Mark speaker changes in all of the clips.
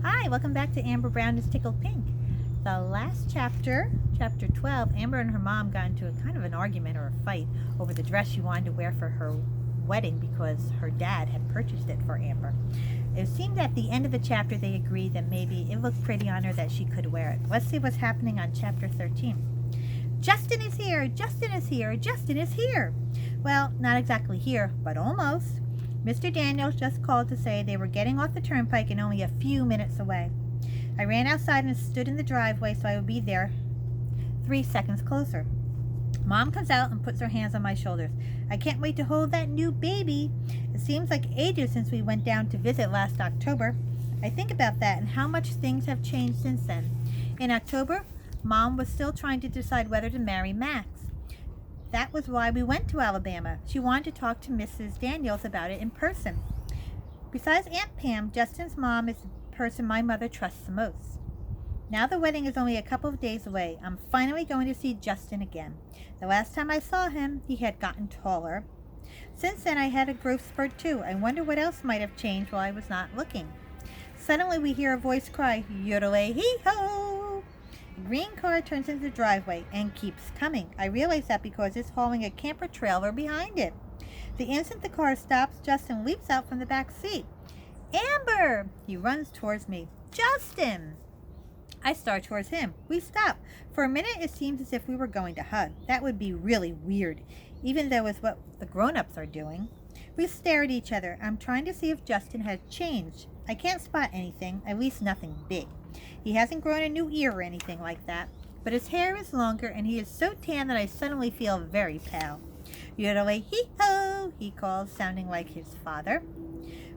Speaker 1: Hi, welcome back to Amber Brown is Tickled Pink. The last chapter, chapter 12, Amber and her mom got into a kind of an argument or a fight over the dress she wanted to wear for her wedding because her dad had purchased it for Amber. It seemed at the end of the chapter they agreed that maybe it looked pretty on her that she could wear it. Let's see what's happening on chapter 13. Justin is here! Justin is here! Justin is here! Well, not exactly here, but almost. Mr. Daniels just called to say they were getting off the turnpike and only a few minutes away. I ran outside and stood in the driveway so I would be there 3 seconds closer. Mom comes out and puts her hands on my shoulders. I can't wait to hold that new baby. It seems like ages since we went down to visit last October. I think about that and how much things have changed since then. In October, Mom was still trying to decide whether to marry Max. That was why we went to Alabama. She wanted to talk to Mrs. Daniels about it in person. Besides Aunt Pam, Justin's mom is the person my mother trusts the most. Now the wedding is only a couple of days away. I'm finally going to see Justin again. The last time I saw him, he had gotten taller. Since then, I had a growth spurt too. I wonder what else might have changed while I was not looking. Suddenly, we hear a voice cry, "Yodelay-hee-ho!" The green car turns into the driveway and keeps coming. I realize that because it's hauling a camper trailer behind it. The instant the car stops, Justin leaps out from the back seat. "Amber!" He runs towards me. "Justin!" I start towards him. We stop. For a minute, it seems as if we were going to hug. That would be really weird, even though it's what the grown-ups are doing. We stare at each other. I'm trying to see if Justin has changed. I can't spot anything, at least nothing big. He hasn't grown a new ear or anything like that, but his hair is longer and he is so tan that I suddenly feel very pale. "Yodelay-hee-ho!" he calls, sounding like his father.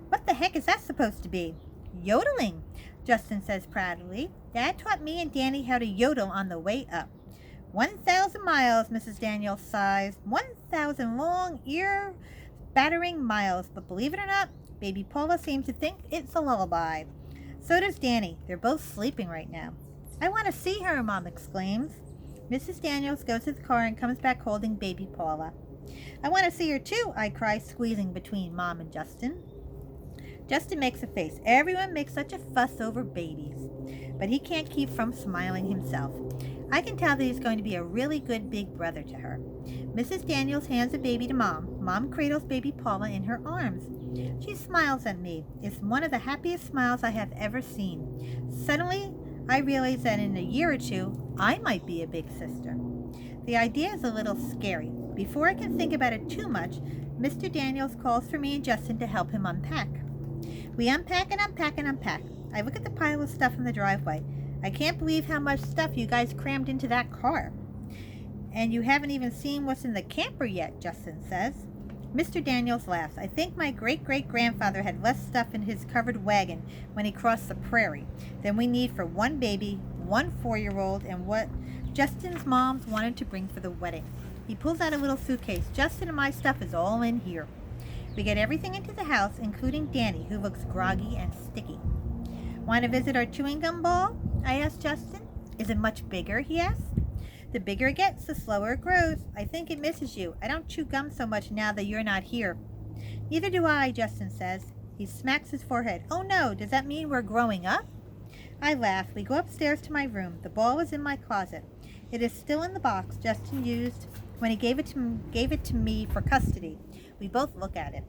Speaker 1: "What the heck is that supposed to be?" "Yodeling," Justin says proudly. "Dad taught me and Danny how to yodel on the way up." 1,000 miles, Mrs. Daniels sighs. 1,000 long, ear-battering miles. But believe it or not, baby Paula seems to think it's a lullaby. So does Danny. They're both sleeping right now. "I want to see her," Mom exclaims. Mrs. Daniels goes to the car and comes back holding baby Paula. "I want to see her too," I cry, squeezing between Mom and Justin. Justin makes a face. Everyone makes such a fuss over babies. But he can't keep from smiling himself. I can tell that he's going to be a really good big brother to her. Mrs. Daniels hands the baby to Mom. Mom cradles baby Paula in her arms. She smiles at me. It's one of the happiest smiles I have ever seen. Suddenly, I realize that in a year or two, I might be a big sister. The idea is a little scary. Before I can think about it too much, Mr. Daniels calls for me and Justin to help him unpack. We unpack and unpack and unpack. I look at the pile of stuff in the driveway. I can't believe how much stuff you guys crammed into that car. "And you haven't even seen what's in the camper yet," Justin says. Mr. Daniels laughs. "I think my great-great-grandfather had less stuff in his covered wagon when he crossed the prairie than we need for one baby, one 4-year-old, and what Justin's moms wanted to bring for the wedding." He pulls out a little suitcase. "Justin and my stuff is all in here." We get everything into the house, including Danny, who looks groggy and sticky. "Want to visit our chewing gum ball?" I asked Justin. "Is it much bigger?" he asked. "The bigger it gets, the slower it grows. I think it misses you. I don't chew gum so much now that you're not here." "Neither do I," Justin says. He smacks his forehead. "Oh no, does that mean we're growing up?" I laugh. We go upstairs to my room. The ball is in my closet. It is still in the box Justin used when he gave it to me for custody. We both look at it.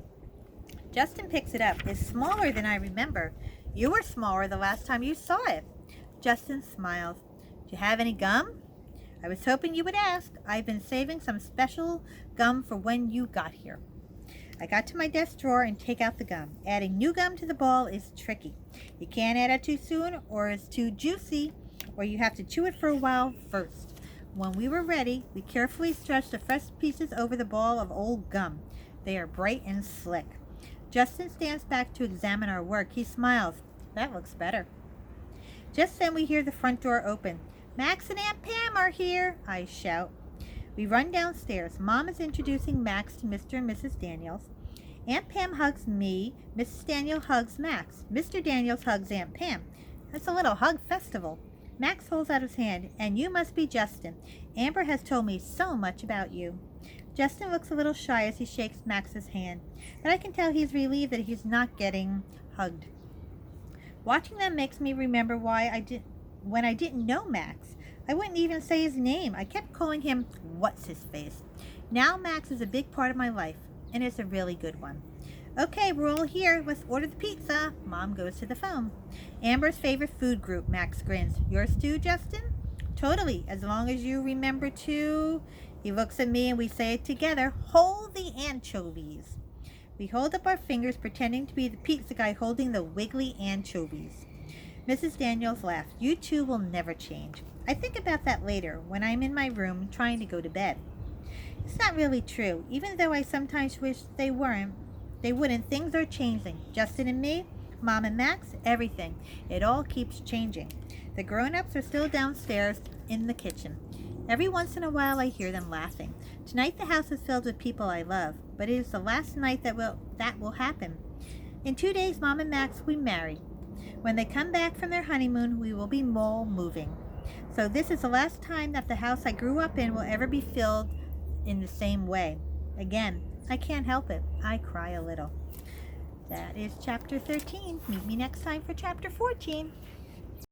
Speaker 1: Justin picks it up. It's smaller than I remember. You were smaller the last time you saw it. Justin smiles. "Do you have any gum?" "I was hoping you would ask. I've been saving some special gum for when you got here." I got to my desk drawer and take out the gum. Adding new gum to the ball is tricky. You can't add it too soon or it's too juicy, or you have to chew it for a while first. When we were ready, we carefully stretched the fresh pieces over the ball of old gum. They are bright and slick. Justin stands back to examine our work. He smiles. "That looks better." Just then we hear the front door open. "Max and Aunt Pam are here," I shout. We run downstairs. Mom is introducing Max to Mr. and Mrs. Daniels. Aunt Pam hugs me. Mrs. Daniels hugs Max. Mr. Daniels hugs Aunt Pam. It's a little hug festival. Max holds out his hand. "And you must be Justin. Amber has told me so much about you." Justin looks a little shy as he shakes Max's hand, but I can tell he's relieved that he's not getting hugged. Watching them makes me remember when I didn't know Max. I wouldn't even say his name. I kept calling him what's his face. Now Max is a big part of my life, and it's a really good one. Okay, we're all here. Let's order the pizza. Mom goes to the phone. Amber's favorite food group, Max grins. Yours too, Justin? Totally, as long as you remember to... He looks at me and we say it together. Hold the anchovies. We hold up our fingers, pretending to be the pizza guy holding the wiggly anchovies. Mrs. Daniels laughed. You two will never change. I think about that later, when I'm in my room trying to go to bed. It's not really true, even though I sometimes wish they wouldn't. Things are changing. Justin and me, Mom and Max, everything. It all keeps changing. The grown-ups are still downstairs in the kitchen. Every once in a while I hear them laughing. Tonight the house is filled with people I love, but it is the last night that will happen. In 2 days, Mom and Max will be married. When they come back from their honeymoon, we will be moving. So this is the last time that the house I grew up in will ever be filled in the same way. Again, I can't help it. I cry a little. That is chapter 13. Meet me next time for chapter 14.